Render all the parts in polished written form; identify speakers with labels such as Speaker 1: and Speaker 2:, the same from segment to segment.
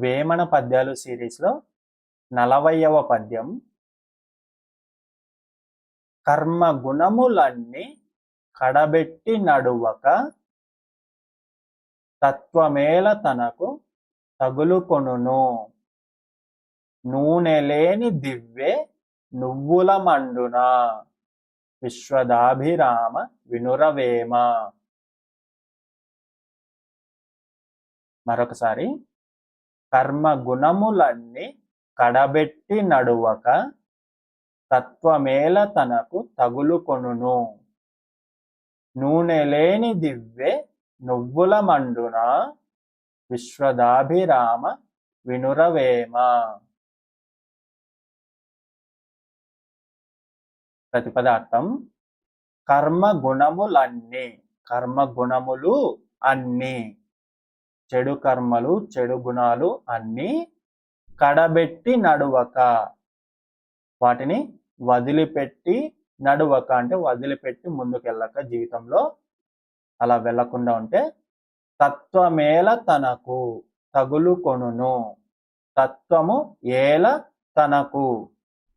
Speaker 1: వేమన పద్యాలు సిరీస్లో 40వ పద్యం. కర్మ గుణములన్నీ కడబెట్టి నడువక తత్వమేల తనకు తగులుకొనును. నూనె లేని దివ్వె నువ్వుల మండున విశ్వదాభిరామ వినురవేమ. మరొకసారి. కర్మ గుణములన్నీ కడబెట్టి నడువక తత్వమేల తనకు తగులుకొనును. నూనె లేని దివ్వె నువ్వుల మండున విశ్వదాభిరామ వినురవేమ. ప్రతిపదార్థం. కర్మ గుణములన్నీ, కర్మ గుణములు అన్నీ, చెడు కర్మలు చెడు గుణాలు అన్నీ కడబెట్టి నడువక, వాటిని వదిలిపెట్టి నడువక అంటే వదిలిపెట్టి ముందుకెళ్ళక, జీవితంలో అలా వెళ్లకుండా ఉంటే తత్వమేల తనకు తగులుకొనును. తత్వము ఏల తనకు,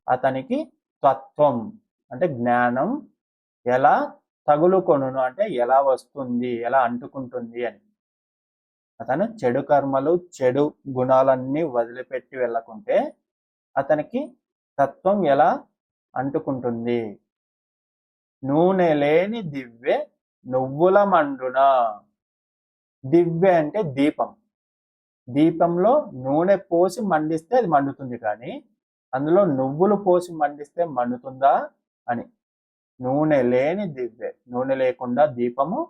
Speaker 1: అతనికి తత్వం అంటే జ్ఞానం ఎలా తగులుకొనును అంటే ఎలా వస్తుంది, ఎలా అంటుకుంటుంది అని. అతను చెడు కర్మలు చెడు గుణాలన్నీ వదిలిపెట్టి వెళ్ళకుంటే అతనికి తత్వం ఎలా అంటుకుంటుంది. నూనె లేని దివ్వె నువ్వుల మండున. దివ్వె అంటే దీపం. దీపంలో నూనె పోసి మండిస్తే అది మండుతుంది, కానీ అందులో నువ్వులు పోసి మండిస్తే మండుతుందా అని. నూనె లేని దివ్వె, నూనె లేకుండా దీపము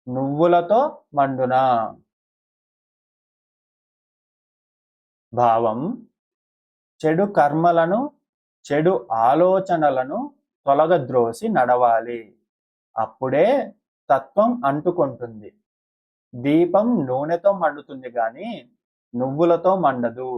Speaker 1: నువ్వులతో మండునా. భావం. చెడు కర్మలను చెడు ఆలోచనలను తొలగద్రోసి నడవాలి, అప్పుడే తత్వం అంటుకుంటుంది. దీపం నూనెతో మండుతుంది కానీ నువ్వులతో మండదు.